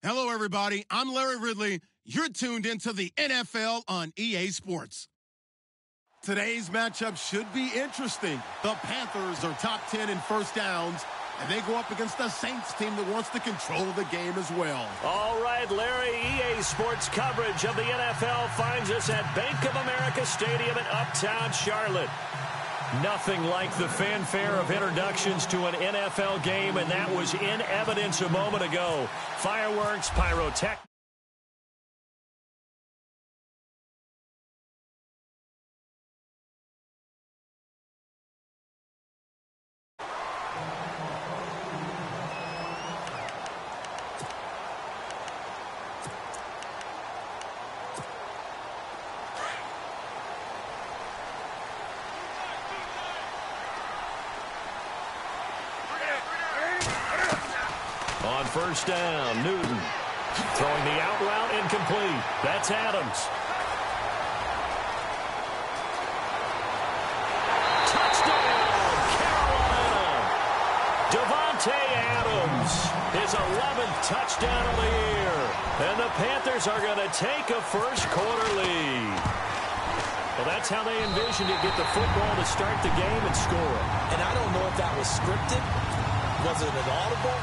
Hello, everybody. I'm Larry Ridley. You're tuned into the NFL on EA Sports. Today's matchup should be interesting. The Panthers are top 10 in first downs, and they go up against the Saints team that wants to control the game as well. All right, Larry, EA Sports coverage of the NFL finds us at Bank of America Stadium in Uptown Charlotte. Nothing like the fanfare of introductions to an NFL game, and that was in evidence a moment ago. Fireworks, pyrotechnics. On first down, Newton throwing the out route incomplete. That's Adams. Touchdown, Carolina. Davante Adams, his 11th touchdown of the year. And the Panthers are going to take a first-quarter lead. Well, that's how they envisioned it, get the football to start the game and score. And I don't know if that was scripted. Was it an audible?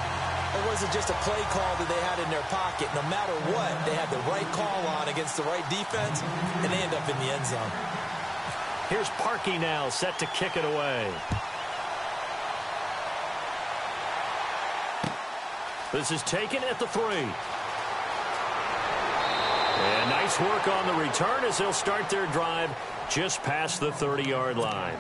Or was it just a play call that they had in their pocket? No matter what, they had the right call on against the right defense, and they end up in the end zone. Here's Parkey now, set to kick it away. This is taken at the 3. And nice work on the return as they'll start their drive just past the 30-yard line.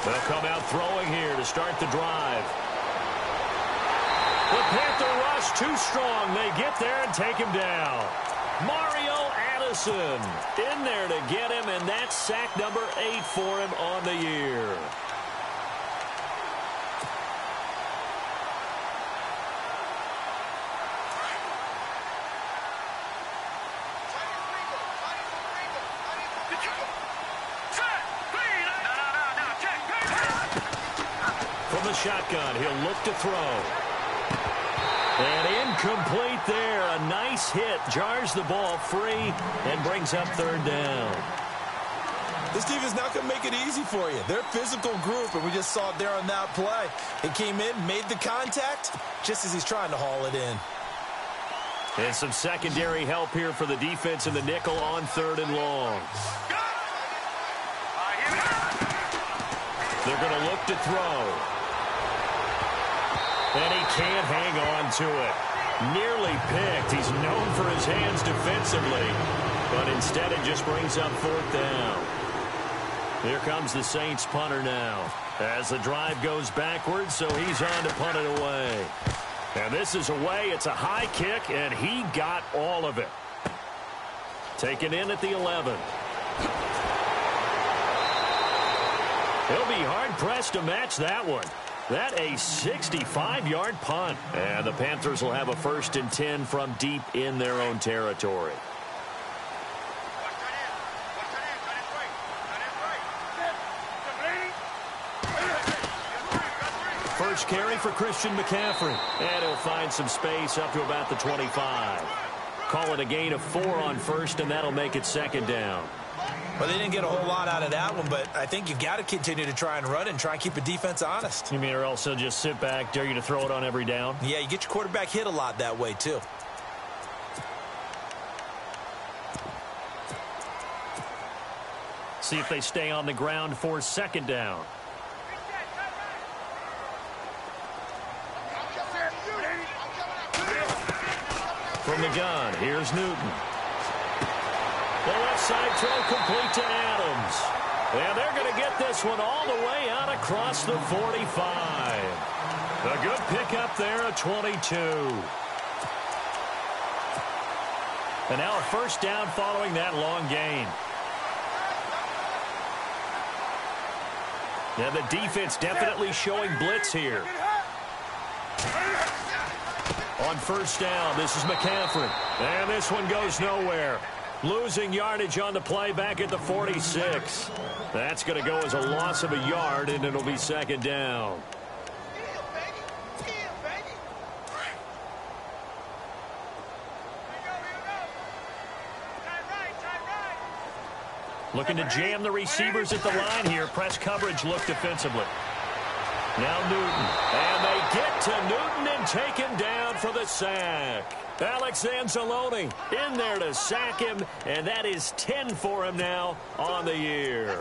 They'll come out throwing here to start the drive. The Panther rush too strong. They get there and take him down. Mario Addison in there to get him, and that's sack number 8 for him on the year. From the shotgun, he'll look to throw. And incomplete there. A nice hit. Jars the ball free and brings up third down. This team is not going to make it easy for you. They're a physical group, and we just saw it there on that play. He came in, made the contact, just as he's trying to haul it in. And some secondary help here for the defense in the nickel on 3rd and long. They're going to look to throw. And he can't hang on to it. Nearly picked. He's known for his hands defensively. But instead it just brings up 4th down. Here comes the Saints punter now. As the drive goes backwards, so he's on to punt it away. And this is away. It's a high kick, and he got all of it. Taken in at the 11. He'll be hard-pressed to match that one. That a 65-yard punt. And the Panthers will have a 1st and 10 from deep in their own territory. First carry for Christian McCaffrey. And he'll find some space up to about the 25. Call it a gain of 4 on 1st, and that'll make it 2nd down. Well, they didn't get a whole lot out of that one, but I think you've got to continue to try and run and try and keep the defense honest. You mean or else they'll just sit back, dare you to throw it on every down? Yeah, you get your quarterback hit a lot that way, too. See if they stay on the ground for 2nd down. From the gun, here's Newton. The left side throw complete to Adams. And they're going to get this one all the way out across the 45. A good pickup there at 22. And now a 1st down following that long gain. And the defense definitely showing blitz here. On first down, this is McCaffrey. And this one goes nowhere. Losing yardage on the play back at the 46. That's going to go as a loss of a yard, and it'll be second down. Looking to jam the receivers at the line here. Press coverage look defensively. Now Newton. And they get to Newton and take him down for the sack. Alex Anzalone in there to sack him, and that is 10 for him now on the year.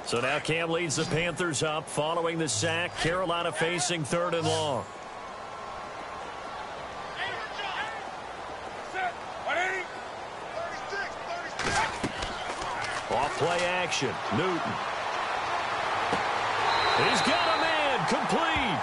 So now Cam leads the Panthers up following the sack. Carolina facing 3rd and long. Off play action. Newton. He's got a man. Complete.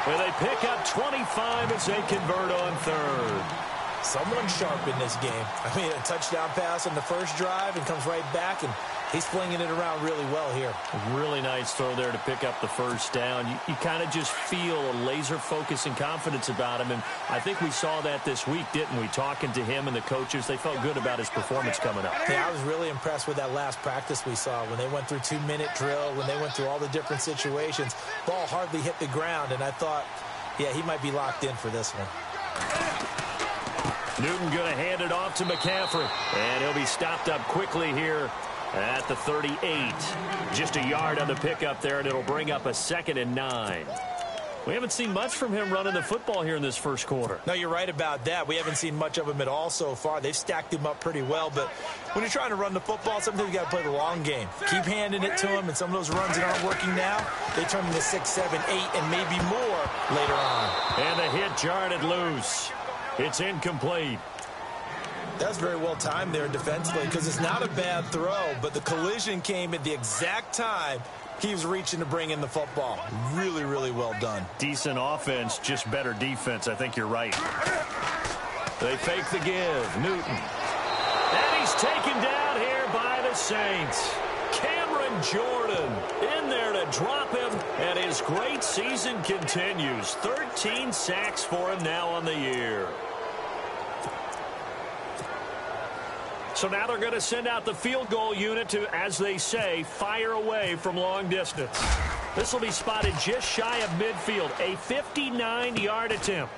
And they pick up 25 as they convert on 3rd. Someone sharp in this game. I mean, a touchdown pass on the first drive and comes right back, and he's flinging it around really well here. Really nice throw there to pick up the first down. You kind of just feel a laser focus and confidence about him, and I think we saw that this week, didn't we? Talking to him and the coaches, they felt good about his performance coming up. Yeah, I was really impressed with that last practice we saw when they went through 2-minute drill, when they went through all the different situations. Ball hardly hit the ground, and I thought, yeah, he might be locked in for this one. Newton going to hand it off to McCaffrey, and he'll be stopped up quickly here at the 38. Just a yard on the pickup there, and it'll bring up a 2nd and 9. We haven't seen much from him running the football here in this first quarter. No, you're right about that. We haven't seen much of him at all so far. They've stacked him up pretty well, but when you're trying to run the football, sometimes you got to play the long game. Keep handing it to him, and some of those runs that aren't working now, they turn into 6, 7, 8, and maybe more later on. And the hit jarred loose. It's incomplete. That's very well timed there defensively because it's not a bad throw, but the collision came at the exact time he was reaching to bring in the football. Really, really well done. Decent offense, just better defense. I think you're right. They fake the give. Newton. And he's taken down here by the Saints. Cameron Jordan in there to drop him, and his great season continues. 13 sacks for him now on the year. So now they're going to send out the field goal unit to, as they say, fire away from long distance. This will be spotted just shy of midfield, a 59-yard attempt.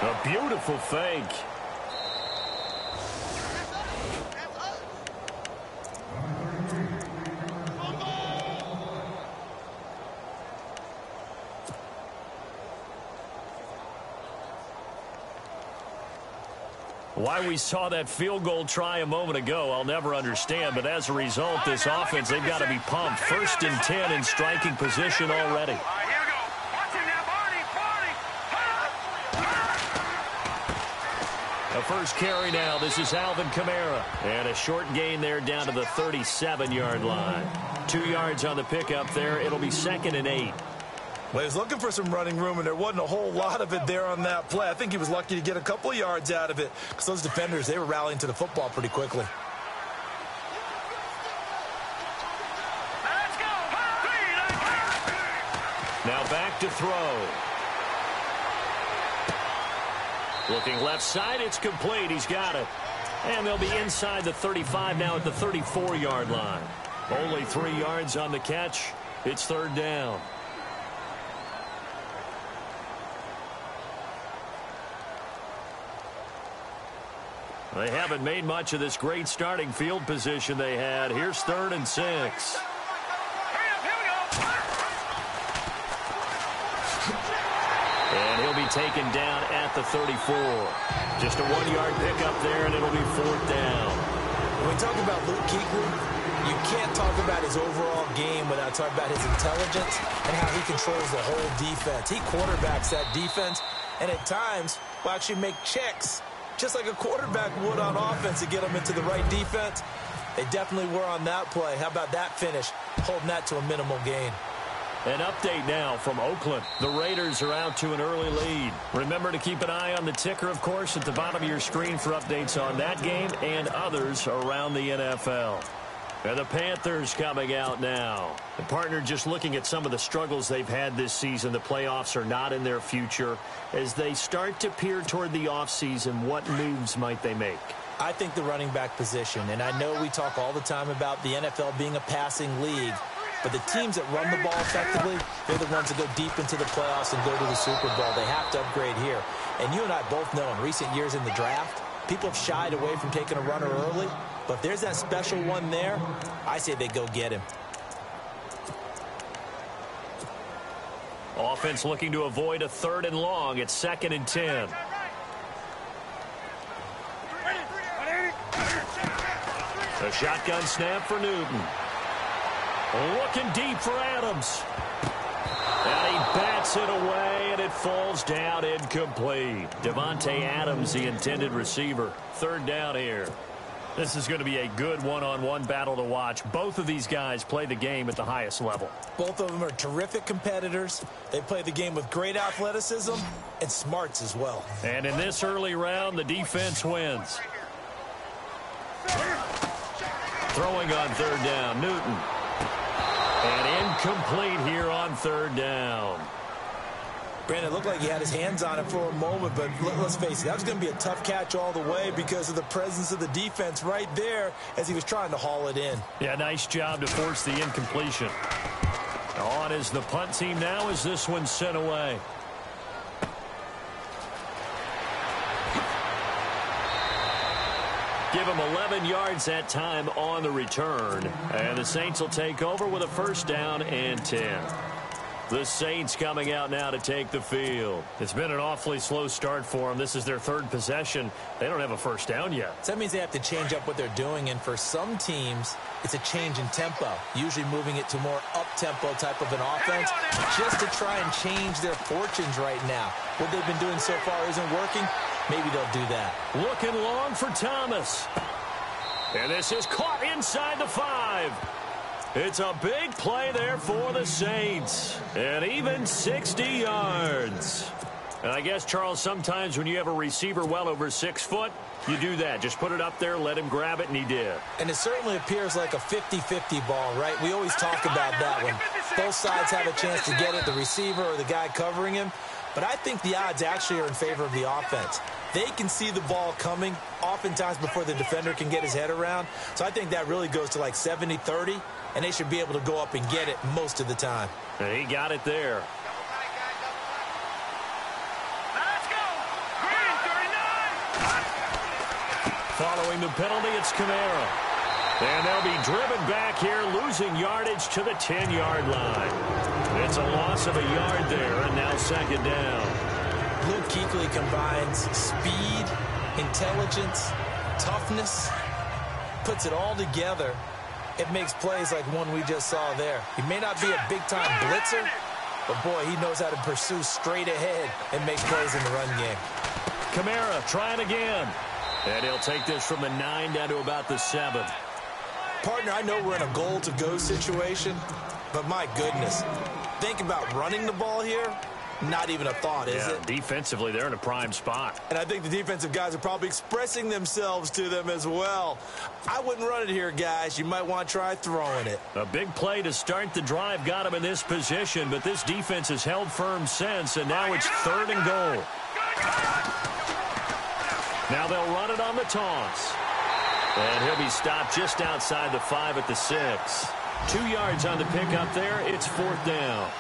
A beautiful fake. Why we saw that field goal try a moment ago, I'll never understand. But as a result, this offense, they've got to be pumped. 1st and 10 in striking position already. A first carry now. This is Alvin Kamara. And a short gain there down to the 37-yard line. 2 yards on the pickup there. It'll be 2nd and 8. Well, he was looking for some running room, and there wasn't a whole lot of it there on that play. I think he was lucky to get a couple of yards out of it because those defenders, they were rallying to the football pretty quickly. Now back to throw. Looking left side, it's complete. He's got it. And they'll be inside the 35 now at the 34-yard line. Only 3 yards on the catch. It's 3rd down. They haven't made much of this great starting field position they had. Here's 3rd and 6. And he'll be taken down at the 34. Just a 1-yard pickup there, and it'll be 4th down. When we talk about Luke Kuechly, you can't talk about his overall game without talking about his intelligence and how he controls the whole defense. He quarterbacks that defense, and at times will actually make checks just like a quarterback would on offense to get them into the right defense. They definitely were on that play. How about that finish, holding that to a minimal gain? An update now from Oakland. The Raiders are out to an early lead. Remember to keep an eye on the ticker, of course, at the bottom of your screen for updates on that game and others around the NFL. And the Panthers coming out now. The partner, just looking at some of the struggles they've had this season, the playoffs are not in their future. As they start to peer toward the offseason, what moves might they make? I think the running back position, and I know we talk all the time about the NFL being a passing league, but the teams that run the ball effectively, they're the ones that go deep into the playoffs and go to the Super Bowl. They have to upgrade here. And you and I both know in recent years in the draft, people have shied away from taking a runner early. But if there's that special one there, I say they go get him. Offense looking to avoid a 3rd and long. It's 2nd and 10. A shotgun snap for Newton. Looking deep for Adams. And he bats it away, and it falls down incomplete. Devontae Adams, the intended receiver. 3rd down here. This is going to be a good one-on-one battle to watch. Both of these guys play the game at the highest level. Both of them are terrific competitors. They play the game with great athleticism and smarts as well. And in this early round, the defense wins. Throwing on 3rd down, Newton. And incomplete here on 3rd down. Brandon, it looked like he had his hands on it for a moment, but let's face it, that was going to be a tough catch all the way because of the presence of the defense right there as he was trying to haul it in. Yeah, nice job to force the incompletion. On is the punt team now as this one's sent away. Give him 11 yards that time on the return. And the Saints will take over with a 1st down and 10. The Saints coming out now to take the field. It's been an awfully slow start for them. This is their 3rd possession. They don't have a 1st down yet. So that means they have to change up what they're doing, and for some teams, it's a change in tempo, usually moving it to more up-tempo type of an offense just to try and change their fortunes right now. What they've been doing so far isn't working. Maybe they'll do that. Looking long for Thomas. And this is caught inside the 5. It's a big play there for the Saints. And even 60 yards. And I guess, Charles, sometimes when you have a receiver well over 6 foot, you do that. Just put it up there, let him grab it, and he did. And it certainly appears like a 50-50 ball, right? We always talk about that when both sides have a chance to get it, the receiver or the guy covering him. But I think the odds actually are in favor of the offense. They can see the ball coming oftentimes before the defender can get his head around. So I think that really goes to like 70-30, and they should be able to go up and get it most of the time. And he got it there. Following the penalty, it's Kamara. And they'll be driven back here, losing yardage to the 10-yard line. It's a loss of a yard there, and now 2nd down. Luke Kuechly combines speed, intelligence, toughness, puts it all together. It makes plays like one we just saw there. He may not be a big-time blitzer, but, boy, he knows how to pursue straight ahead and make plays in the run game. Kamara trying again. And he'll take this from the 9 down to about the 7. Partner, I know we're in a goal-to-go situation, but my goodness, think about running the ball here. Not even a thought, is it? Defensively, they're in a prime spot. And I think the defensive guys are probably expressing themselves to them as well. I wouldn't run it here, guys. You might want to try throwing it. A big play to start the drive got him in this position, but this defense has held firm since, and now it's 3rd and goal. Now they'll run it on the toss. And he'll be stopped just outside the 5 at the 6. 2 yards on the pickup there. It's 4th down.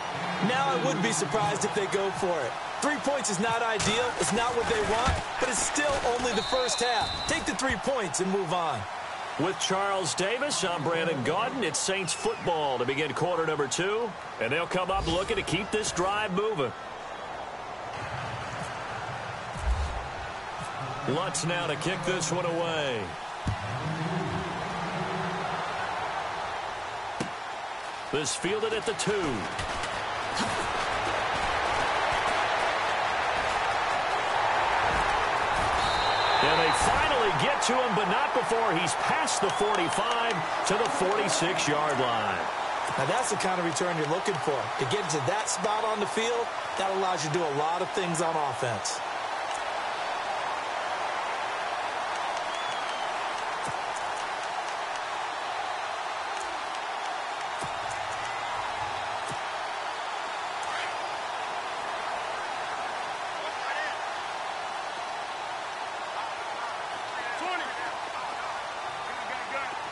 Now I wouldn't be surprised if they go for it. 3 points is not ideal. It's not what they want, but it's still only the first half. Take the 3 points and move on. With Charles Davis, I'm Brandon Gaudin. It's Saints football to begin quarter number 2. And they'll come up looking to keep this drive moving. Lutz now to kick this one away. This fielded at the 2. And finally get to him, but not before he's past the 45 to the 46-yard line. Now, that's the kind of return you're looking for. To get to that spot on the field, that allows you to do a lot of things on offense.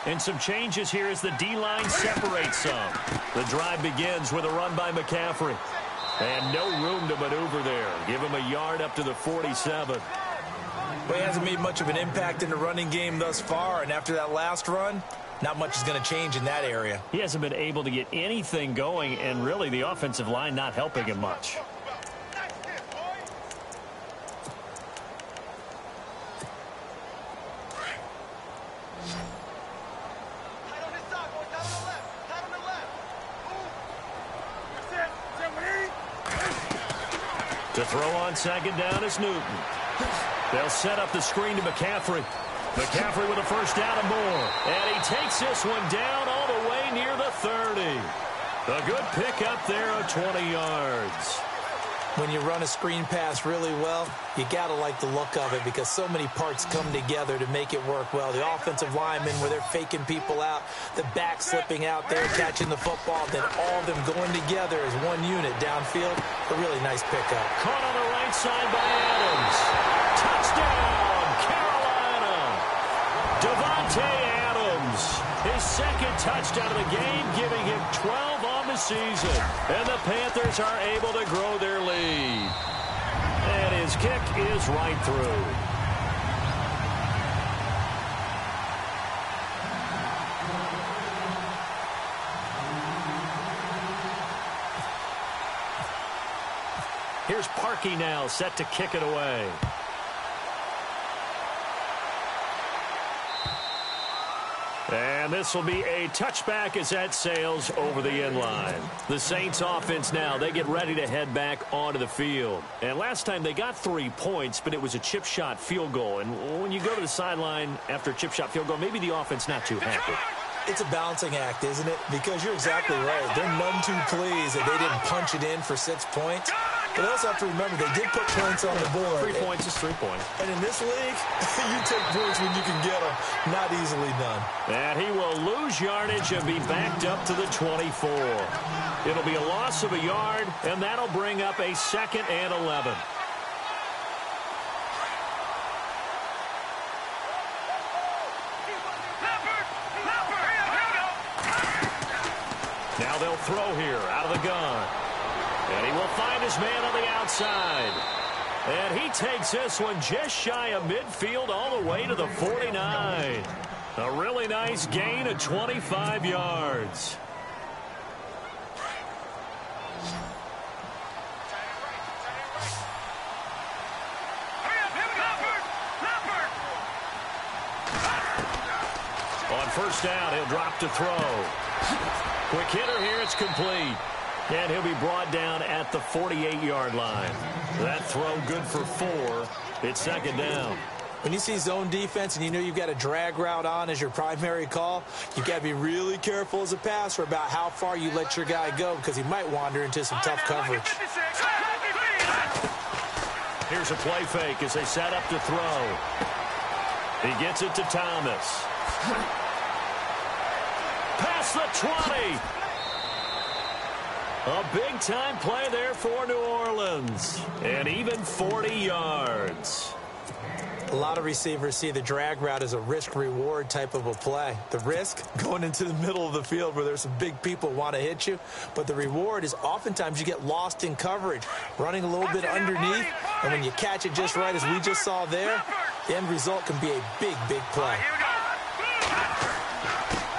And some changes here as the D-line separates some. The drive begins with a run by McCaffrey. And no room to maneuver there. Give him a yard up to the 47. Well, he hasn't made much of an impact in the running game thus far. And after that last run, not much is going to change in that area. He hasn't been able to get anything going, and really the offensive line not helping him much. To throw on second down is Newton. They'll set up the screen to McCaffrey. McCaffrey with a first down and more. And he takes this one down all the way near the 30. A good pickup there of 20 yards. When you run a screen pass really well, you got to like the look of it because so many parts come together to make it work well. The offensive linemen where they're faking people out, the back slipping out there, catching the football, then all of them going together as one unit downfield. A really nice pickup. Caught on the right side by Adams. Touchdown, Carolina. Devontae Adams. His second touchdown of the game, giving him 12 on the season. And the Panthers are able to grow their lead. And his kick is right through. Here's Parkey now, set to kick it away. And this will be a touchback as that sails over the end line. The Saints offense now, they get ready to head back onto the field. And last time they got 3 points, but it was a chip shot field goal. And when you go to the sideline after a chip shot field goal, maybe the offense not too happy. It's a balancing act, isn't it? Because you're exactly right. They're none too pleased that they didn't punch it in for 6 points. But they also have to remember they did put points on the board. 3 points is 3 points. And in this league, you take points when you can get them. Not easily done. And he will lose yardage and be backed up to the 24. It'll be a loss of a yard, and that'll bring up a 2nd and 11. Now they'll throw here out of the gun. And he will find his man on the outside. And he takes this one just shy of midfield all the way to the 49. A really nice gain of 25 yards. On first down, he'll drop to throw. Quick hitter here, it's complete. And he'll be brought down at the 48-yard line. That throw good for 4. It's 2nd down. When you see zone defense and you know you've got a drag route on as your primary call, you've got to be really careful as a passer about how far you let your guy go because he might wander into some tough coverage. Here's a play fake as they set up to throw. He gets it to Thomas. Past the 20. A big-time play there for New Orleans. And even 40 yards. A lot of receivers see the drag route as a risk-reward type of a play. The risk, going into the middle of the field where there's some big people want to hit you. But the reward is oftentimes you get lost in coverage, running a little bit underneath. And when you catch it just right, as we just saw there, the end result can be a big, big play.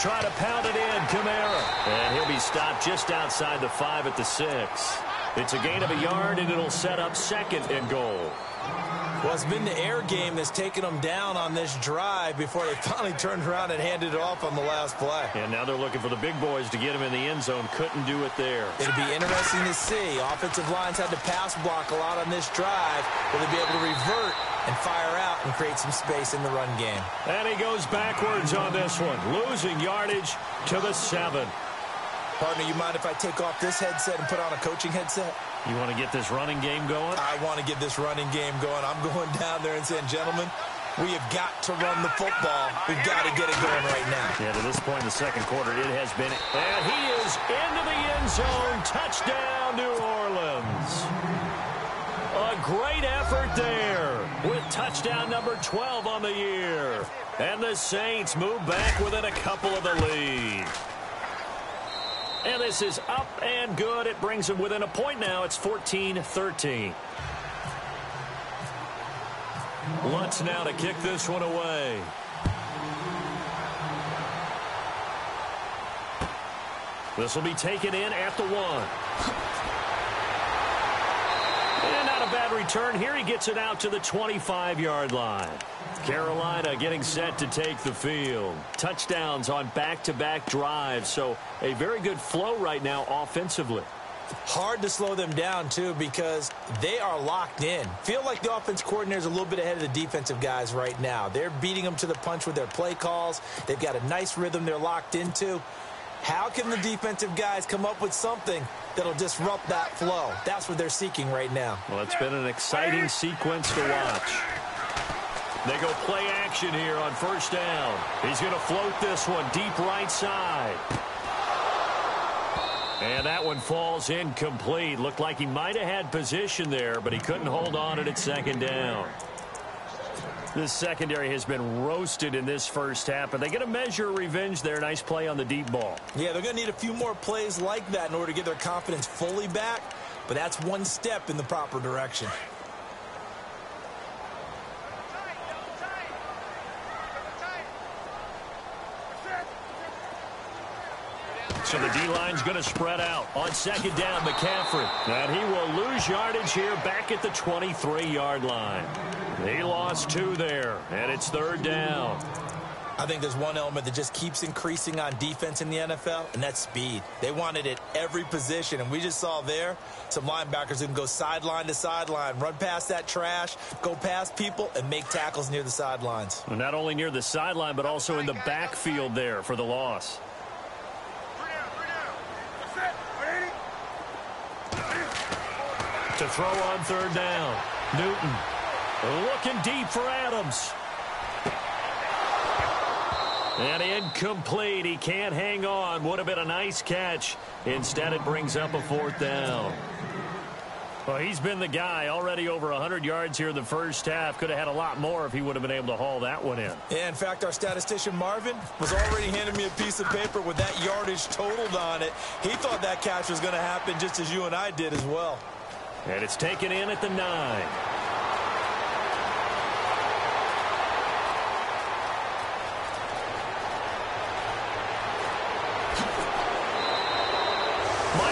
Try to pound it in, Kamara. And he'll be stopped just outside the 5 at the 6. It's a gain of a yard, and it'll set up 2nd and goal. Well, it's been the air game that's taken them down on this drive before they finally turned around and handed it off on the last play. And now they're looking for the big boys to get him in the end zone. Couldn't do it there. It'll be interesting to see. Offensive lines had to pass block a lot on this drive. Will they be able to revert and fire out and create some space in the run game? And he goes backwards on this one, losing yardage to the 7. Partner, you mind if I take off this headset and put on a coaching headset? You want to get this running game going? I want to get this running game going. I'm going down there and saying, gentlemen, we have got to run the football. We've got to get it going right now. Yeah, to this point in the second quarter, it has been. And he is into the end zone. Touchdown, New Orleans. A great effort there with touchdown number 12 on the year. And the Saints move back within a couple of the lead. And this is up and good. It brings them within a point now. It's 14-13. Lutz now to kick this one away. This will be taken in at the 1. And not a bad return here. He gets it out to the 25-yard line. Carolina getting set to take the field. Touchdowns on back-to-back drives, so a very good flow right now offensively. Hard to slow them down, too, because they are locked in. Feel like the offense coordinator is a little bit ahead of the defensive guys right now. They're beating them to the punch with their play calls. They've got a nice rhythm they're locked into. How can the defensive guys come up with something that'll disrupt that flow? That's what they're seeking right now. Well, it's been an exciting sequence to watch. They go play action here on first down. He's going to float this one deep right side. And that one falls incomplete. Looked like he might have had position there, but he couldn't hold on at second down. This secondary has been roasted in this first half, but they get a measure of revenge there. Nice play on the deep ball. Yeah, they're going to need a few more plays like that in order to get their confidence fully back, but that's one step in the proper direction. So the D-line's going to spread out. On second down, McCaffrey. And he will lose yardage here back at the 23-yard line. He lost 2 there, and it's third down. I think there's one element that just keeps increasing on defense in the NFL, and that's speed. They want it at every position, and we just saw there some linebackers who can go sideline to sideline, run past that trash, go past people, and make tackles near the sidelines. Well, not only near the sideline, but also in the backfield there for the loss. To throw on third down. Newton looking deep for Adams. And incomplete. He can't hang on. Would have been a nice catch. Instead, it brings up a fourth down. Well, he's been the guy. Already over 100 yards here in the first half. Could have had a lot more if he would have been able to haul that one in. Yeah, in fact, our statistician Marvin was already handing me a piece of paper with that yardage totaled on it. He thought that catch was going to happen just as you and I did as well. And it's taken in at the 9. Might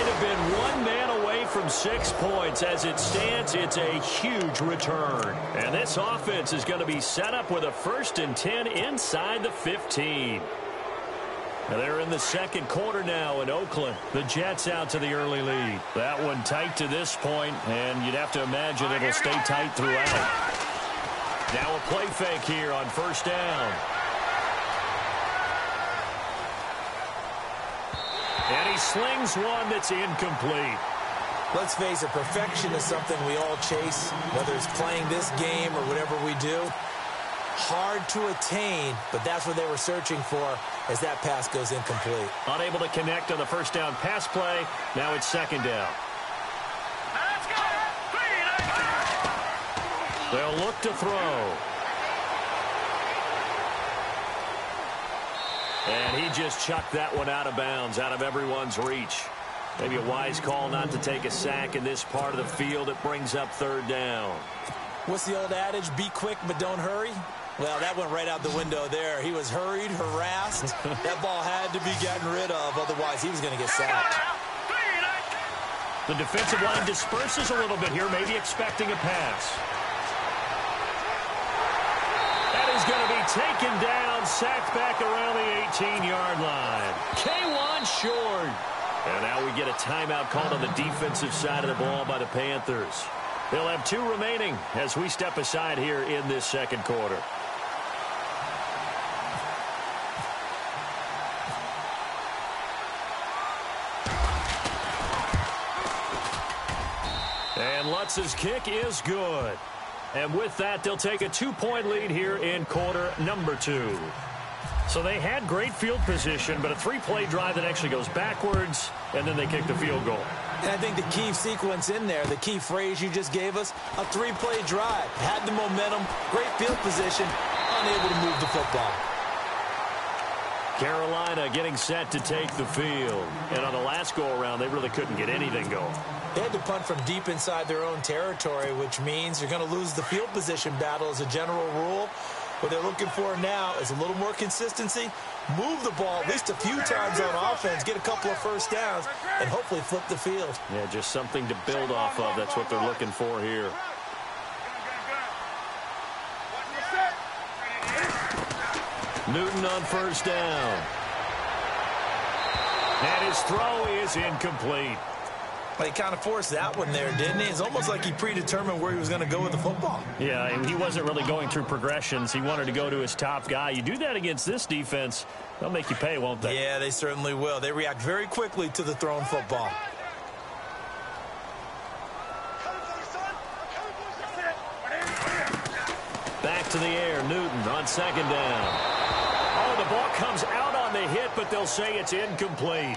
have been one man away from 6 points. As it stands, it's a huge return. And this offense is going to be set up with a 1st and 10 inside the 15. Now they're in the second quarter now in Oakland. The Jets out to the early lead. That one tight to this point, and you'd have to imagine it'll stay tight throughout. Now a play fake here on first down. And he slings one that's incomplete. Let's face it, perfection is something we all chase, whether it's playing this game or whatever we do. Hard to attain, but that's what they were searching for as that pass goes incomplete. Unable to connect on the first down pass play. Now it's second down. They'll look to throw. And he just chucked that one out of bounds, out of everyone's reach. Maybe a wise call not to take a sack in this part of the field. It brings up third down. What's the old adage? Be quick, but don't hurry. Well, that went right out the window there. He was hurried, harassed. That ball had to be gotten rid of. Otherwise, he was going to get sacked. The defensive line disperses a little bit here, maybe expecting a pass. going to be taken down, sacked back around the 18-yard line. K1 short. And now we get a timeout called on the defensive side of the ball by the Panthers. They'll have 2 remaining as we step aside here in this second quarter. And Lutz's kick is good. And with that, they'll take a 2-point lead here in quarter number 2. So they had great field position, but a 3-play drive that actually goes backwards, and then they kick the field goal. And I think the key sequence in there, the key phrase you just gave us, a 3-play drive. Had the momentum, great field position, unable to move the football. Carolina getting set to take the field. And on the last go-around, they really couldn't get anything going. They had to punt from deep inside their own territory, which means you're going to lose the field position battle as a general rule. What they're looking for now is a little more consistency, move the ball at least a few times on offense, get a couple of first downs, and hopefully flip the field. Yeah, just something to build off of. That's what they're looking for here. Newton on first down. And his throw is incomplete. But he kind of forced that one there, didn't he? It's almost like he predetermined where he was going to go with the football. Yeah, and he wasn't really going through progressions. He wanted to go to his top guy. You do that against this defense, they'll make you pay, won't they? Yeah, they certainly will. They react very quickly to the thrown football. Back to the air, Newton on second down. Oh, the ball comes out on the hit, but they'll say it's incomplete.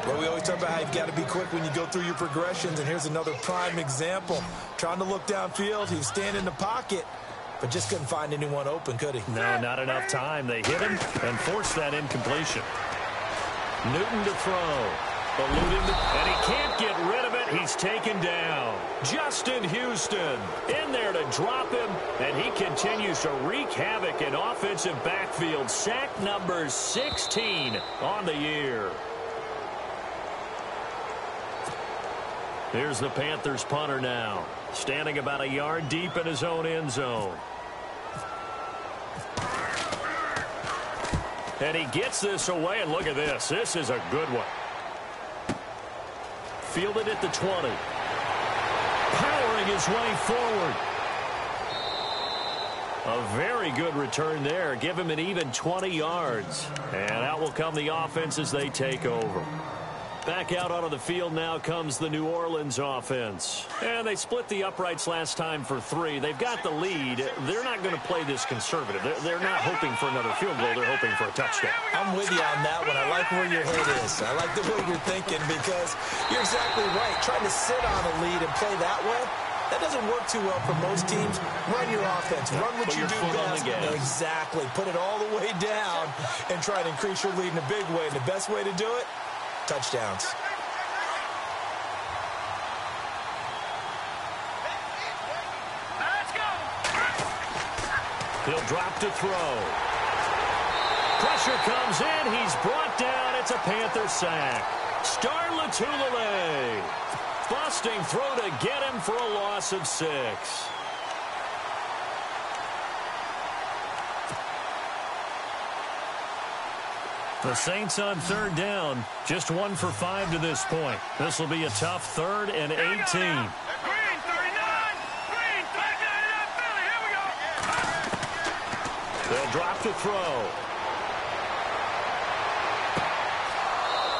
Well, we always talk about how you've got to be quick when you go through your progressions, and here's another prime example. Trying to look downfield, he was standing in the pocket, but just couldn't find anyone open, could he? No, not enough time. They hit him and forced that incompletion. Newton to throw. Eluding and he can't get rid of it. He's taken down. Justin Houston in there to drop him, and he continues to wreak havoc in offensive backfield. Sack number 16 on the year. Here's the Panthers punter now, standing about a yard deep in his own end zone. And he gets this away, and look at this. This is a good one. Fielded at the 20. Powering his way forward. A very good return there. Give him an even 20 yards. And out will come the offense as they take over. Back out onto the field now comes the New Orleans offense. And they split the uprights last time for 3. They've got the lead. They're not going to play this conservative. They're not hoping for another field goal. They're hoping for a touchdown. I'm with you on that one. I like where your head is. I like the way you're thinking because you're exactly right. Trying to sit on a lead and play that way, that doesn't work too well for most teams. Run your offense. Run what you do best. Exactly. Put it all the way down and try to increase your lead in a big way. And the best way to do it, touchdowns. Let's go. He'll drop to throw. Pressure comes in. He's brought down. It's a Panther sack. Star Latulele. Busting throw to get him for a loss of 6. The Saints on third down, just 1 for 5 to this point. This will be a tough 3rd and 18. Green, 39. Green, 39, Philly. Here we go. They'll drop to throw.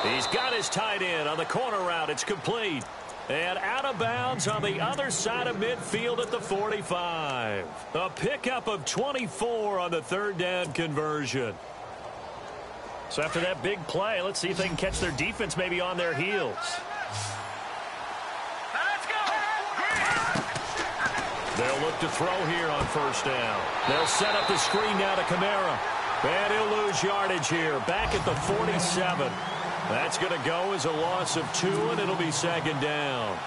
He's got his tight end on the corner route. It's complete. And out of bounds on the other side of midfield at the 45. A pickup of 24 on the 3rd down conversion. So after that big play, let's see if they can catch their defense maybe on their heels. Let's go. They'll look to throw here on first down. They'll set up the screen now to Kamara. And he'll lose yardage here. Back at the 47. That's going to go as a loss of 2, and it'll be 2nd down.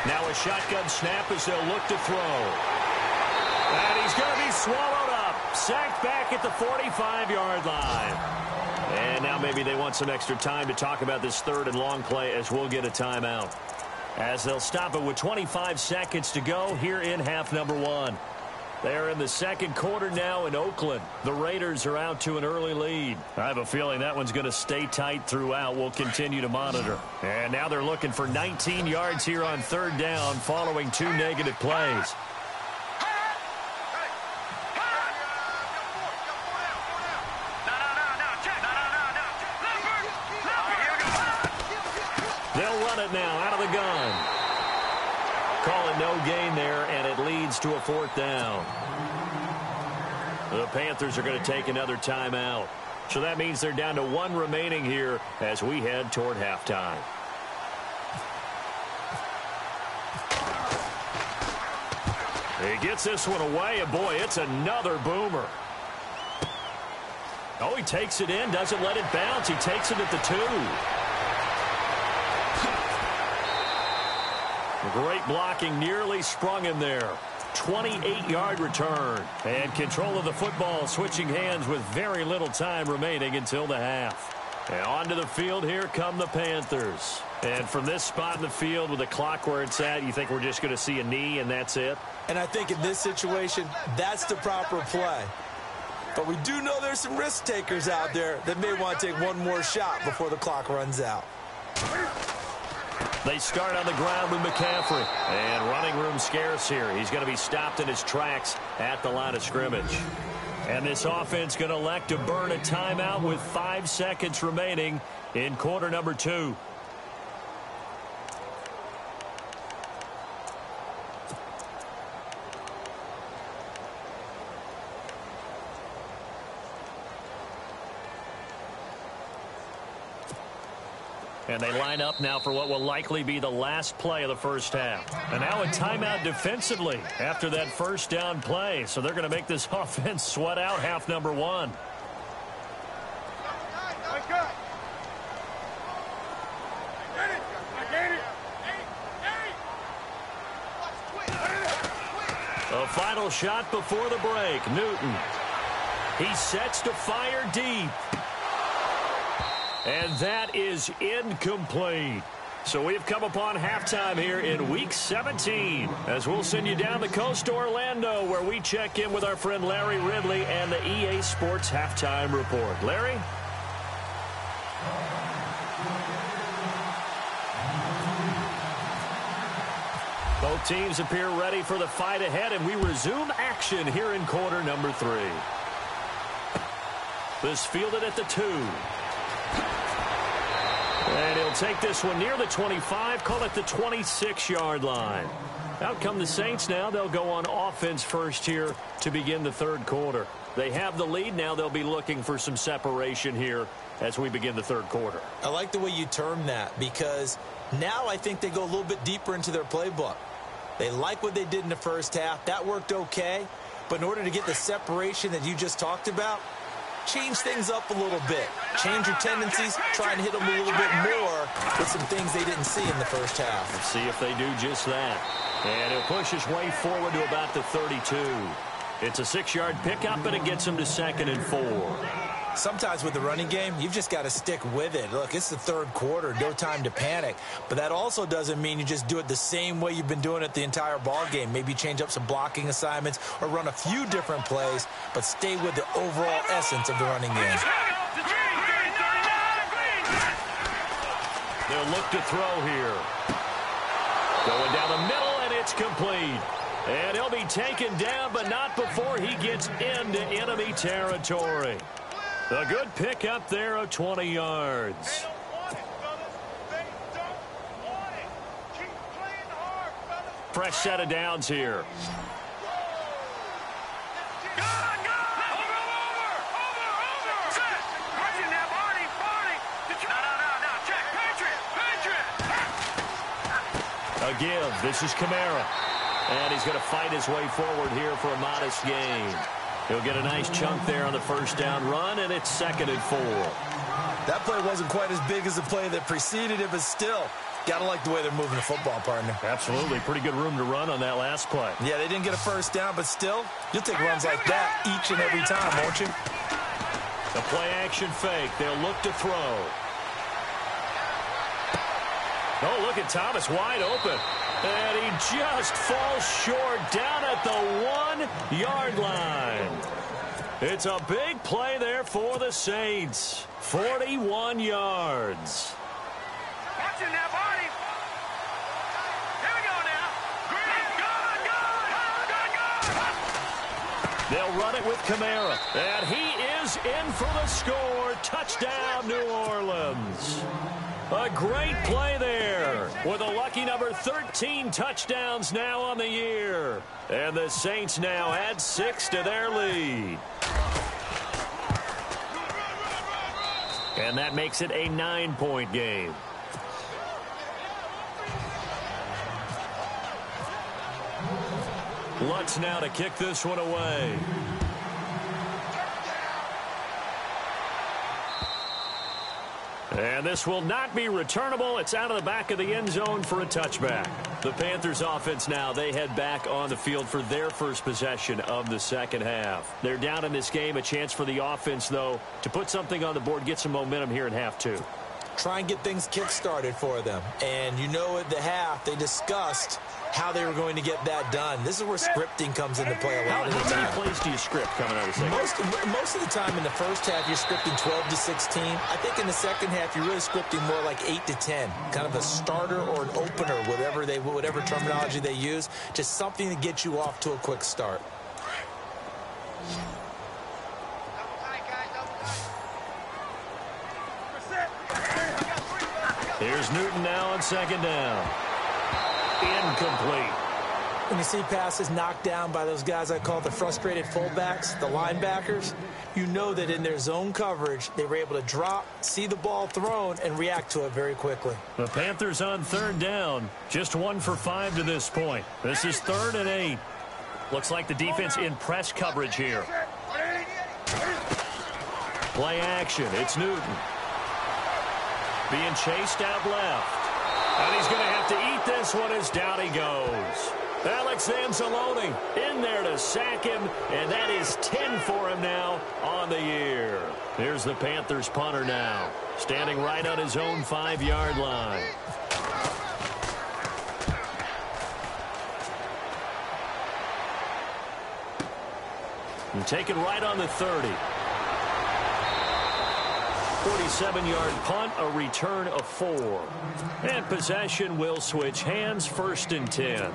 Now a shotgun snap as they'll look to throw. And he's going to be swallowed up. Sacked back at the 45-yard line. And now maybe they want some extra time to talk about this third and long play as we'll get a timeout. As they'll stop it with 25 seconds to go here in half number one. They're in the second quarter now in Oakland. The Raiders are out to an early lead. I have a feeling that one's going to stay tight throughout. We'll continue to monitor. And now they're looking for 19 yards here on third down following 2 negative plays. They'll run it now out of the gun. Call it no gain there, and it leads to a fourth down. The Panthers are going to take another timeout. So that means they're down to 1 remaining here as we head toward halftime. He gets this one away, and boy, it's another boomer. Oh, he takes it in, doesn't let it bounce. He takes it at the 2. Great blocking, nearly sprung him there. 28-yard return. And control of the football, switching hands with very little time remaining until the half. And onto the field, here come the Panthers. And from this spot in the field with the clock where it's at, you think we're just going to see a knee and that's it? And I think in this situation, that's the proper play. But we do know there's some risk takers out there that may want to take one more shot before the clock runs out. They start on the ground with McCaffrey. And running room scarce here. He's going to be stopped in his tracks at the line of scrimmage. And this offense going to elect to burn a timeout with 5 seconds remaining in quarter number 2. And they line up now for what will likely be the last play of the first half. And now a timeout defensively after that first down play. So they're going to make this offense sweat out half number 1. A final shot before the break. Newton. He sets to fire deep. And that is incomplete. So we've come upon halftime here in Week 17 as we'll send you down the coast to Orlando where we check in with our friend Larry Ridley and the EA Sports Halftime Report. Larry? Both teams appear ready for the fight ahead, and we resume action here in quarter number 3. This fielded at the 2. And he'll take this one near the 25, call it the 26-yard line. Out come the Saints now. They'll go on offense first here to begin the third quarter. They have the lead. Now they'll be looking for some separation here as we begin the third quarter. I like the way you term that because now I think they go a little bit deeper into their playbook. They like what they did in the first half. That worked okay. But in order to get the separation that you just talked about, change things up a little bit. Change your tendencies. Try and hit them a little bit more with some things they didn't see in the first half. Let's see if they do just that. And he'll push his way forward to about the 32. It's a 6-yard pickup, and it gets him to 2nd and 4. Sometimes with the running game, you've just got to stick with it. Look, it's the third quarter, no time to panic. But that also doesn't mean you just do it the same way you've been doing it the entire ball game. Maybe change up some blocking assignments or run a few different plays, but stay with the overall essence of the running game. They'll look to throw here. Going down the middle, and it's complete. And he'll be taken down, but not before he gets into enemy territory. A good pickup there of 20 yards. Fresh set of downs here. A give. This is Kamara. And he's going to fight his way forward here for a modest gain. He'll get a nice chunk there on the first down run, and it's 2nd and 4. That play wasn't quite as big as the play that preceded it, but still, Gotta like the way they're moving the football, partner. Absolutely. Pretty good room to run on that last play. Yeah, they didn't get a first down, but still, you'll take runs like that each and every time, won't you? The play-action fake. They'll look to throw. Oh, look at Thomas wide open. And he just falls short down at the 1-yard line. It's a big play there for the Saints. 41 yards. Watch it now, Barney. Here we go now. Green, good. They'll run it with Kamara. And he is in for the score. Touchdown, New Orleans. A great play there with a lucky number 13 touchdowns now on the year. And the Saints now add 6 to their lead. And that makes it a 9-point game. Lutz now to kick this one away. And this will not be returnable. It's out of the back of the end zone for a touchback. The Panthers offense now, they head back on the field for their first possession of the second half. They're down in this game. A chance for the offense, though, to put something on the board, get some momentum here in half two. Try and get things kick-started for them. And you know at the half, they discussed how they were going to get that done. This is where scripting comes into play a lot of the time. How many plays do you script coming out of the second? Most of the time in the first half, you're scripting 12 to 16. I think in the second half, you're really scripting more like 8 to 10. Kind of a starter or an opener, whatever terminology they use. Just something to get you off to a quick start. Here's Newton now on second down. Incomplete. When you see passes knocked down by those guys I call the frustrated fullbacks, the linebackers, you know that in their zone coverage, they were able to drop, see the ball thrown, and react to it very quickly. The Panthers on third down. Just 1 for 5 to this point. This is 3rd and 8. Looks like the defense in press coverage here. Play action. It's Newton. Being chased out left. And he's going to have to eat this one as down he goes. Alex Anzalone in there to sack him, and that is 10 for him now on the year. Here's the Panthers punter now, standing right on his own 5-yard line. And taken right on the 30. 47-yard punt, a return of 4. And possession will switch hands, 1st and 10.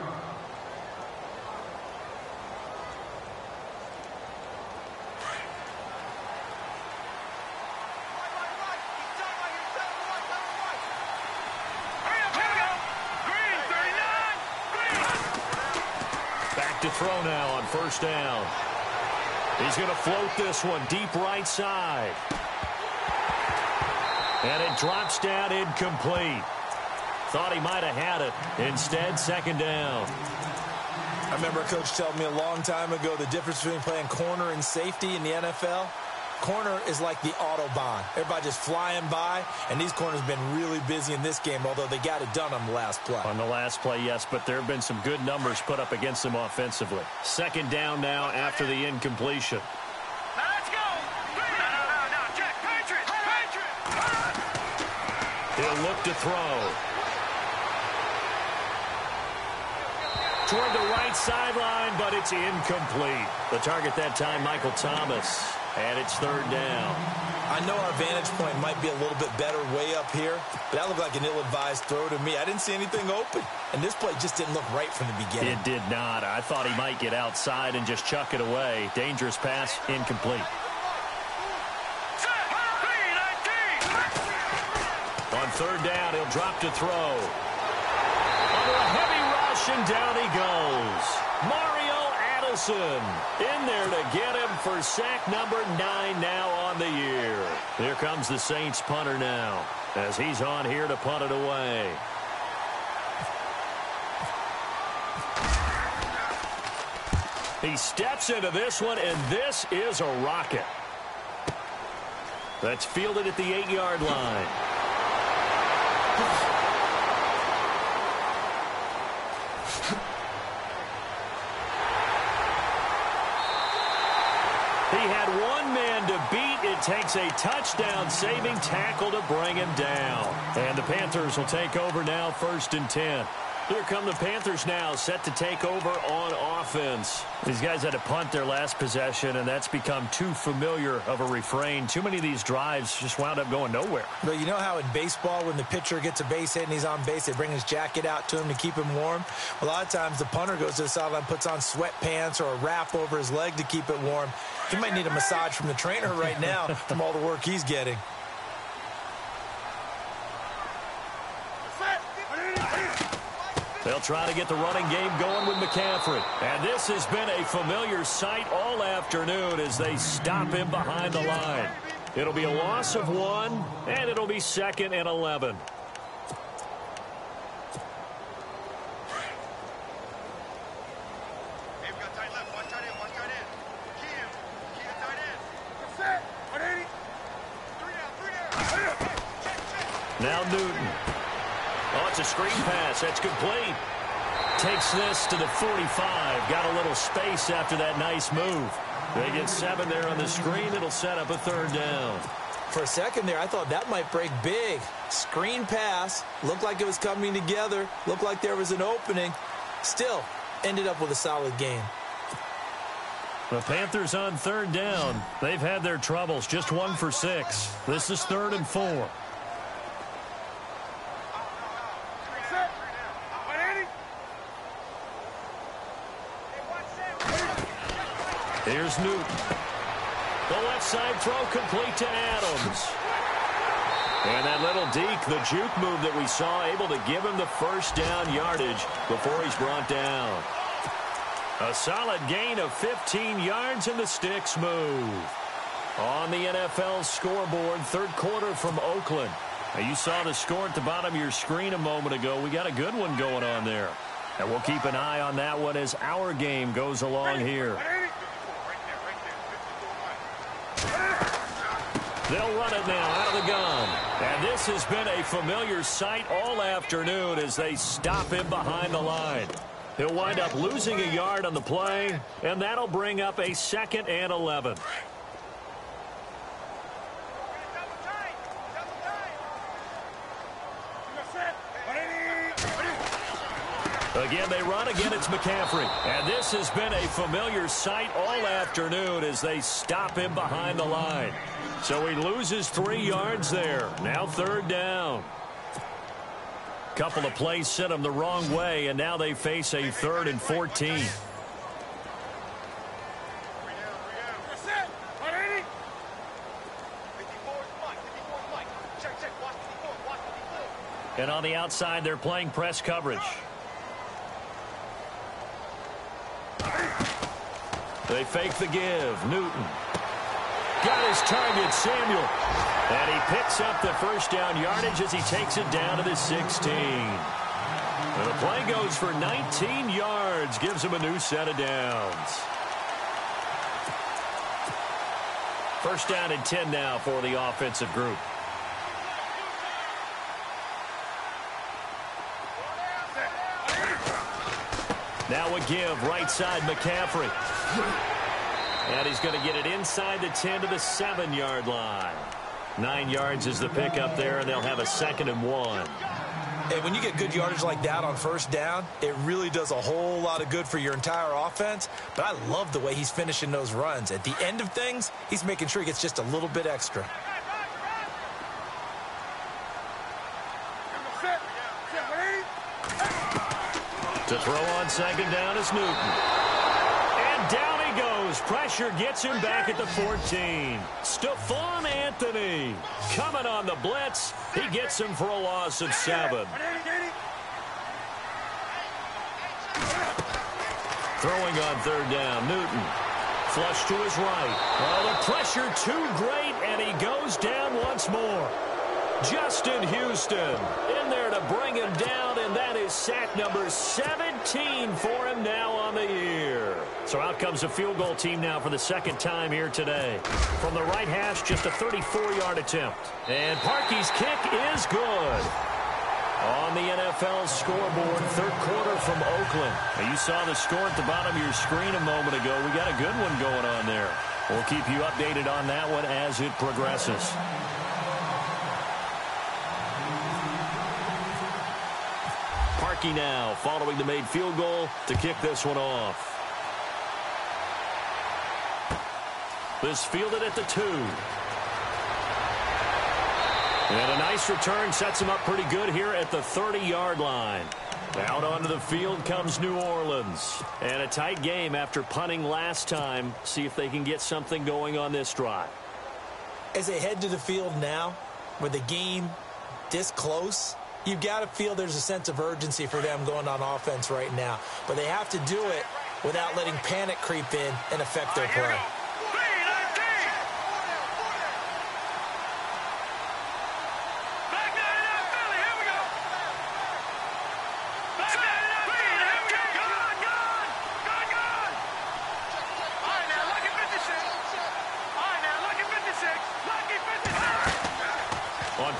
Back to throw now on 1st down. He's going to float this one deep right side. And it drops down incomplete. Thought he might have had it. Instead, 2nd down. I remember a coach telling me a long time ago the difference between playing corner and safety in the NFL. Corner is like the Autobahn. Everybody just flying by, and these corners have been really busy in this game, although they got it done on the last play. On the last play, yes, but there have been some good numbers put up against them offensively. 2nd down now after the incompletion. Let's go. No, check. Patriots. He'll look to throw. Toward the right sideline, but it's incomplete. The target that time, Michael Thomas. And it's 3rd down. I know our vantage point might be a little bit better way up here, but that looked like an ill-advised throw to me. I didn't see anything open, and this play just didn't look right from the beginning. It did not. I thought he might get outside and just chuck it away. Dangerous pass, incomplete. On 3rd down, he'll drop to throw. Under a heavy rush, and down he goes. Mario Addison in there to get him for sack number 9 now on the year. Here comes the Saints punter now as he's on here to punt it away. He steps into this one, and this is a rocket. That's fielded at the 8-yard line. He had one man to beat. It takes a touchdown-saving tackle to bring him down. And the Panthers will take over now, 1st and 10. Here come the Panthers now, set to take over on offense. These guys had to punt their last possession, and that's become too familiar of a refrain. Too many of these drives just wound up going nowhere. But you know how in baseball, when the pitcher gets a base hit and he's on base, they bring his jacket out to him to keep him warm? A lot of times the punter goes to the sideline, puts on sweatpants or a wrap over his leg to keep it warm. He might need a massage from the trainer right now from all the work he's getting. They'll try to get the running game going with McCaffrey. And this has been a familiar sight all afternoon as they stop him behind the line. It'll be a loss of 1, and it'll be 2nd and 11. Now Newton. Oh, it's a screen pass. That's complete. Takes this to the 45. Got a little space after that nice move. They get 7 there on the screen. It'll set up a 3rd down. For a second there, I thought that might break big. Screen pass. Looked like it was coming together. Looked like there was an opening. Still, ended up with a solid game. The Panthers on 3rd down. They've had their troubles. Just 1 for 6. This is 3rd and 4. Here's Newton. The left side throw complete to Adams. And that little deke, the juke move that we saw, able to give him the 1st down yardage before he's brought down. A solid gain of 15 yards in the sticks move. On the NFL scoreboard, 3rd quarter from Oakland. Now, you saw the score at the bottom of your screen a moment ago. We got a good one going on there. And we'll keep an eye on that one as our game goes along here. They'll run it now out of the gun. And this has been a familiar sight all afternoon as they stop him behind the line. He'll wind up losing a yard on the play, and that'll bring up a 2nd and 11. Again, they run. Again, it's McCaffrey. And this has been a familiar sight all afternoon as they stop him behind the line. So he loses 3 yards there. Now 3rd down. Couple of plays sent him the wrong way, and now they face a 3rd and 14. And on the outside, they're playing press coverage. They fake the give. Newton. Got his target, Samuel. And he picks up the 1st down yardage as he takes it down to the 16. And the play goes for 19 yards. Gives him a new set of downs. 1st down and 10 now for the offensive group. Now a give, right side, McCaffrey. And he's going to get it inside the 10 to the 7-yard line. 9 yards is the pickup there, and they'll have a 2nd and 1. And when you get good yardage like that on 1st down, it really does a whole lot of good for your entire offense. But I love the way he's finishing those runs. At the end of things, he's making sure he gets just a little bit extra. To throw on 2nd down is Newton. And down he goes. Pressure gets him back at the 14. Stephon Anthony coming on the blitz. He gets him for a loss of 7. Throwing on 3rd down, Newton. Flush to his right. Oh, the pressure too great, and he goes down once more. Justin Houston in there to bring him down, and that is sack number 17 for him now on the year. So out comes a field goal team now for the 2nd time here today. From the right hash, just a 34-yard attempt. And Parkey's kick is good. On the NFL scoreboard, 3rd quarter from Oakland. Now, you saw the score at the bottom of your screen a moment ago. We got a good one going on there. We'll keep you updated on that one as it progresses. Parkey now following the made field goal to kick this one off. This fielded at the 2. And a nice return sets him up pretty good here at the 30-yard line. Out onto the field comes New Orleans. And a tight game after punting last time. See if they can get something going on this drive. As they head to the field now, with the game this close, you've got to feel there's a sense of urgency for them going on offense right now. But they have to do it without letting panic creep in and affect their play.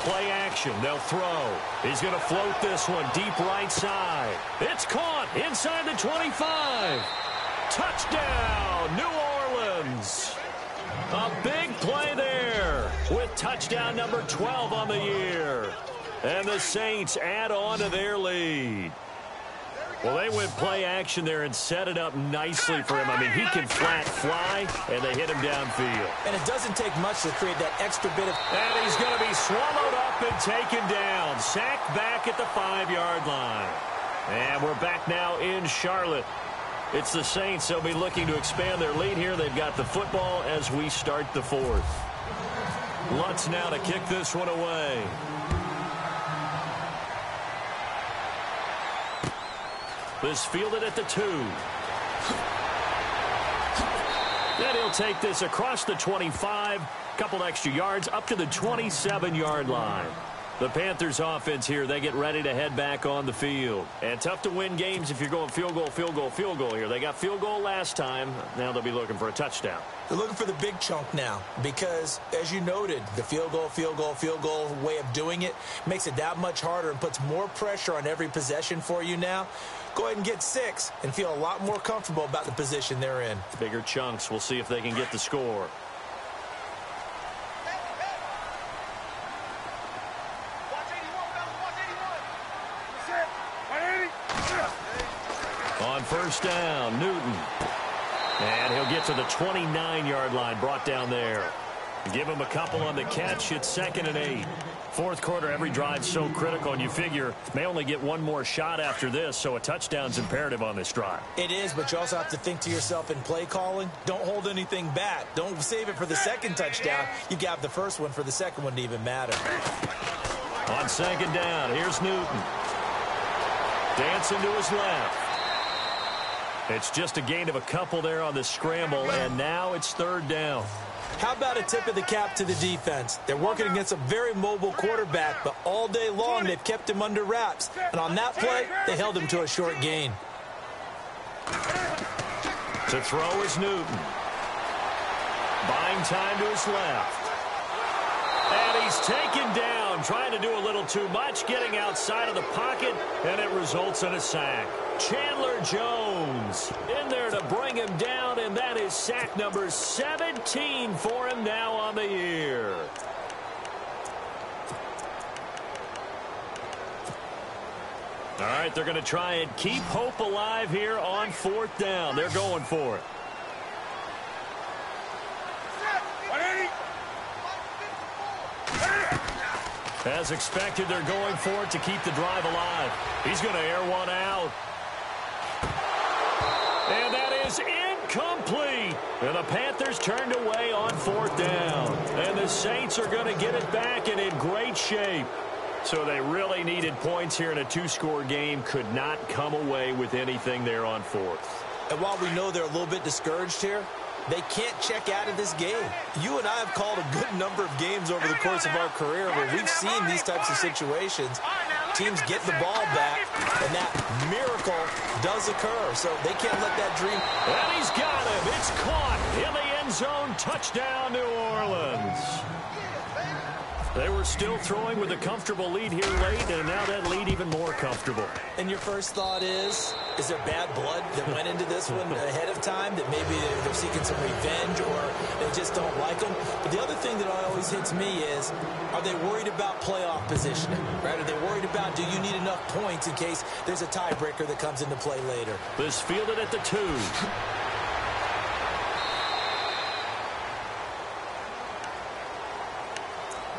Play action. They'll throw. He's going to float this one deep right side. It's caught inside the 25. Touchdown, New Orleans. A big play there with touchdown number 12 on the year. And the Saints add on to their lead. Well, they went play action there and set it up nicely for him. I mean, he can flat fly, and they hit him downfield. And it doesn't take much to create that extra bit of... And he's going to be swallowed up and taken down. Sacked back at the 5-yard line. And we're back now in Charlotte. It's the Saints. They'll be looking to expand their lead here. They've got the football as we start the 4th. Lutz now to kick this one away. This fielded at the 2. Then he'll take this across the 25. Couple extra yards up to the 27-yard line. The Panthers offense here, they get ready to head back on the field. And tough to win games if you're going field goal, field goal, field goal here. They got field goal last time. Now they'll be looking for a touchdown. They're looking for the big chunk now because, as you noted, the field goal, field goal, field goal way of doing it makes it that much harder and puts more pressure on every possession for you now. Go ahead and get 6 and feel a lot more comfortable about the position they're in. Bigger chunks. We'll see if they can get the score. On first down, Newton. And he'll get to the 29-yard line, brought down there. Give him a couple on the catch. It's 2nd and 8. Fourth quarter, every drive so critical, and you figure may only get one more shot after this, so a touchdown's imperative on this drive. It is, but you also have to think to yourself in play calling, don't hold anything back. Don't save it for the second touchdown. You got the first one for the second one to even matter. On 2nd down, here's Newton. Dancing to his left. It's just a gain of a couple there on the scramble, and now it's 3rd down. How about a tip of the cap to the defense? They're working against a very mobile quarterback, but all day long they've kept him under wraps. And on that play, they held him to a short gain. To throw is Newton. Buying time to his left. And he's taken down, trying to do a little too much, getting outside of the pocket, and it results in a sack. Chandler Jones in there to bring him down, and that is sack number 17 for him now on the year. All right, they're going to try and keep hope alive here on 4th down. They're going for it. As expected, they're going for it to keep the drive alive. He's going to air one out. And that is incomplete. And the Panthers turned away on 4th down. And the Saints are going to get it back and in great shape. So they really needed points here in a 2-score game. Could not come away with anything there on 4th. And while we know they're a little bit discouraged here, they can't check out of this game. You and I have called a good number of games over the course of our career where we've seen these types of situations. Teams get the ball back, and that miracle does occur. So they can't let that dream. And he's got him. It's caught in the end zone. Touchdown, New Orleans. They were still throwing with a comfortable lead here late, and now that lead even more comfortable. And your first thought is there bad blood that went into this one ahead of time, that maybe they're seeking some revenge or they just don't like them? But the other thing that always hits me is, are they worried about playoff positioning? Right? Are they worried about, do you need enough points in case there's a tiebreaker that comes into play later? This fielded at the 2.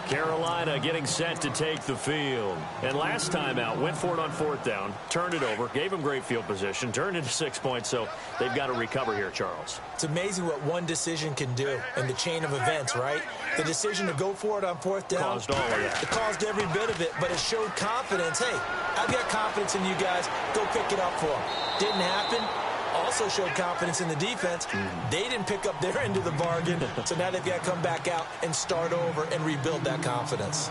Carolina getting set to take the field. And last time out, went for it on 4th down, turned it over, gave them great field position, turned into 6 points, so they've got to recover here, Charles. It's amazing what one decision can do in the chain of events, right? The decision to go for it on 4th down. Caused all of that. It caused every bit of it, but it showed confidence. Hey, I've got confidence in you guys. Go pick it up for them. Didn't happen. Also showed confidence in the defense. They didn't pick up their end of the bargain, so now they've got to come back out and start over and rebuild that confidence.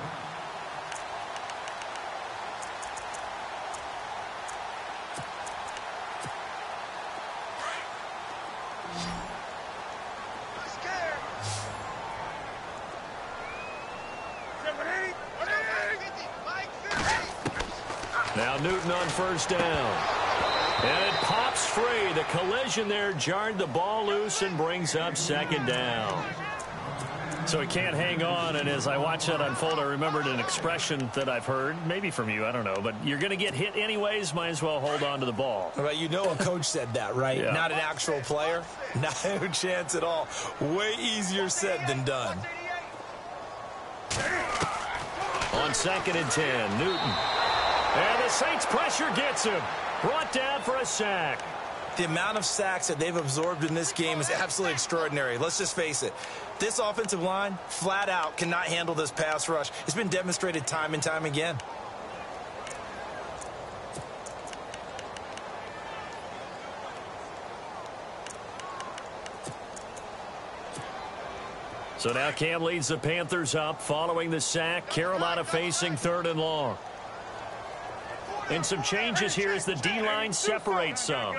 Now Newton on 1st down. And it pops free. The collision there jarred the ball loose and brings up 2nd down. So he can't hang on, and as I watch that unfold, I remembered an expression that I've heard, maybe from you, I don't know, but you're going to get hit anyways, might as well hold on to the ball. Right, you know a coach said that, right? Yeah. Not an actual player. No chance at all. Way easier said than done. On 2nd and 10, Newton. And the Saints pressure gets him. Brought down for a sack. The amount of sacks that they've absorbed in this game is absolutely extraordinary. Let's just face it. This offensive line, flat out, cannot handle this pass rush. It's been demonstrated time and time again. So now Cam leads the Panthers up following the sack. Carolina facing 3rd and long. And some changes here as the D-line separates some.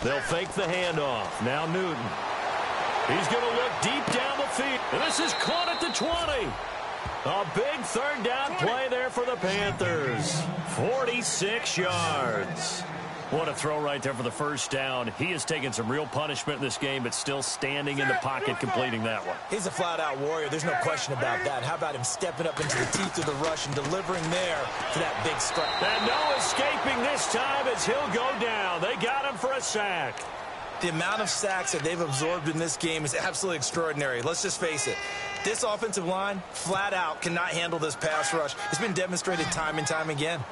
They'll fake the handoff. Now Newton. He's going to look deep down the field. And this is caught at the 20. A big 3rd down play there for the Panthers. 46 yards. What a throw right there for the 1st down. He has taken some real punishment in this game, but still standing in the pocket completing that one. He's a flat-out warrior. There's no question about that. How about him stepping up into the teeth of the rush and delivering there for that big strike? And no escaping this time as he'll go down. They got him for a sack. The amount of sacks that they've absorbed in this game is absolutely extraordinary. Let's just face it. This offensive line, flat out, cannot handle this pass rush. It's been demonstrated time and time again.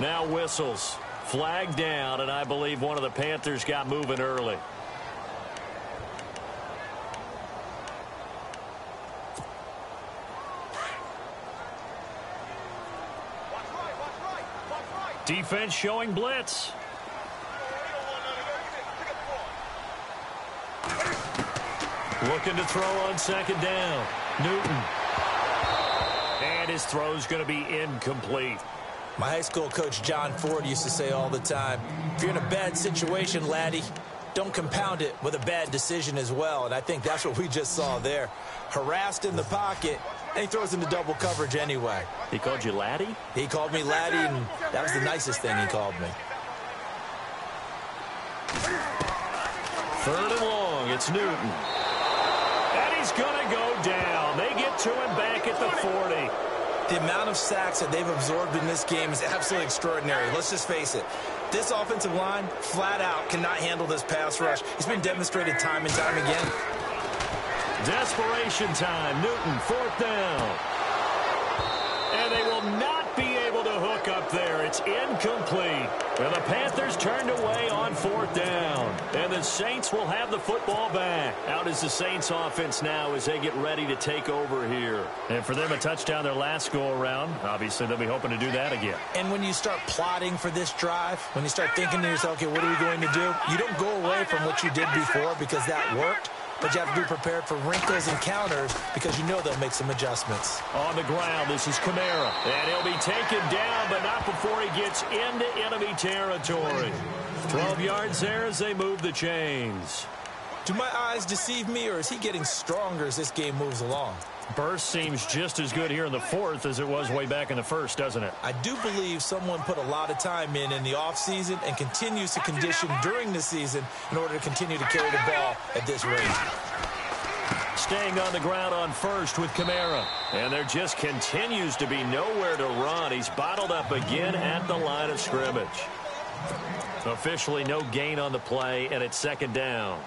Now whistles. Flag down, and I believe one of the Panthers got moving early. Defense showing blitz. Looking to throw on 2nd down. Newton. And his throw's going to be incomplete. My high school coach, John Ford, used to say all the time, if you're in a bad situation, laddie, don't compound it with a bad decision as well. And I think that's what we just saw there. Harassed in the pocket, and he throws into double coverage anyway. He called you laddie? He called me laddie, and that was the nicest thing he called me. 3rd and long, it's Newton. And he's going to go down. They get to him back at the 40. The amount of sacks that they've absorbed in this game is absolutely extraordinary. Let's just face it. This offensive line, flat out, cannot handle this pass rush. It's been demonstrated time and time again. Desperation time. Newton, 4th down. And they will not be able to hook up there. It's incomplete. And the Panthers turned away on 4th down. And the Saints will have the football back. Out is the Saints offense now as they get ready to take over here. And for them, a touchdown their last go-around. Obviously, they'll be hoping to do that again. And when you start plotting for this drive, when you start thinking to yourself, okay, what are we going to do? You don't go away from what you did before because that worked. but you have to be prepared for wrinkles and counters because you know they'll make some adjustments. On the ground, this is Kamara. And he'll be taken down, but not before he gets into enemy territory. 12 yards there as they move the chains. Do my eyes deceive me, or is he getting stronger as this game moves along? Burst seems just as good here in the fourth as it was way back in the first, doesn't it? I do believe someone put a lot of time in the offseason and continues to condition during the season in order to continue to carry the ball at this rate. Staying on the ground on first with Kamara. And there just continues to be nowhere to run. He's bottled up again at the line of scrimmage. Officially no gain on the play, and it's second down.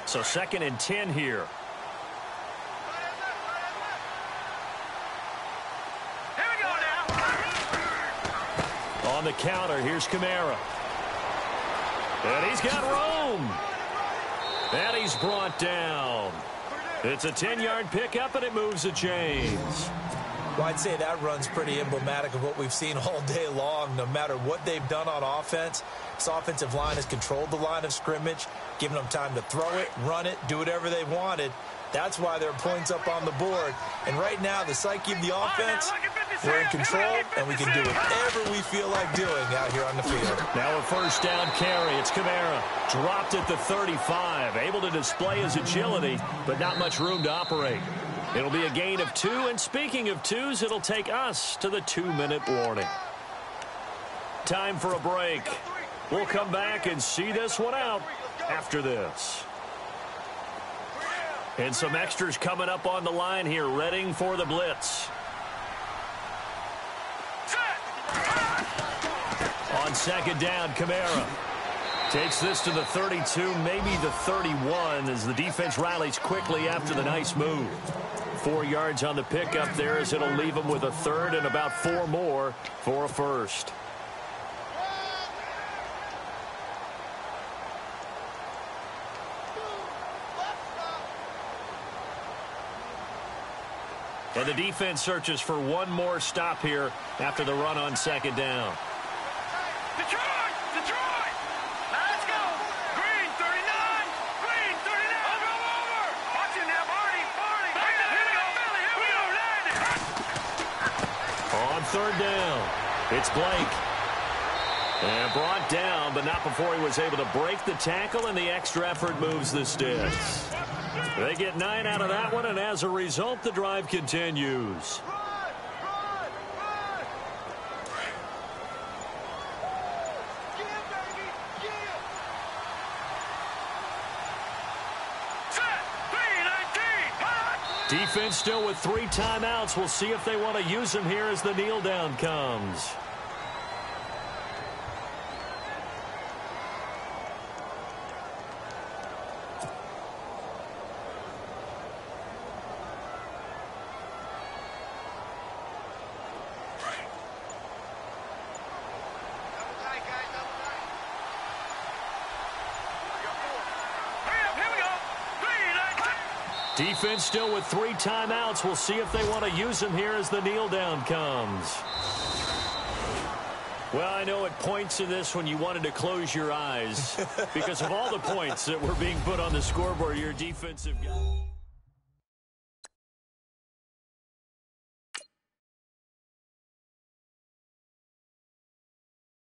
So 2nd and 10 here. Here we go now. On the counter, here's Kamara. And he's got room. And he's brought down. It's a 10-yard pickup, and it moves the chains. Well, I'd say that run's pretty emblematic of what we've seen all day long. No matter what they've done on offense, this offensive line has controlled the line of scrimmage, given them time to throw it, run it, do whatever they wanted. That's why there are points up on the board. And right now, the psyche of the offense, we're in control, and we can do whatever we feel like doing out here on the field. Now a first down carry. It's Kamara. Dropped at the 35. Able to display his agility, but not much room to operate. It'll be a gain of 2, and speaking of 2s, it'll take us to the 2-minute warning. Time for a break. We'll come back and see this one out after this. And some extras coming up on the line here, readying for the blitz. On second down, Kamara takes this to the 32, maybe the 31, as the defense rallies quickly after the nice move. 4 yards on the pickup there, as it'll leave them with a third and about 4 more for a first. And the defense searches for one more stop here after the run on second down. Detroit! Detroit! Now let's go! Green 39! Green 39! Over! Watch it now, Barney! Barney! Here we go! Philly! Here we go! Landed! On third down, it's Blake. And brought down, but not before he was able to break the tackle, and the extra effort moves the sticks. They get 9 out of that one, and as a result, the drive continues. Defense still with 3 timeouts. We'll see if they want to use them here as the kneel down comes. Defense still with 3 timeouts. We'll see if they want to use them here as the kneel down comes. Well, I know at points in this when you wanted to close your eyes because of all the points that were being put on the scoreboard, your defensive guy.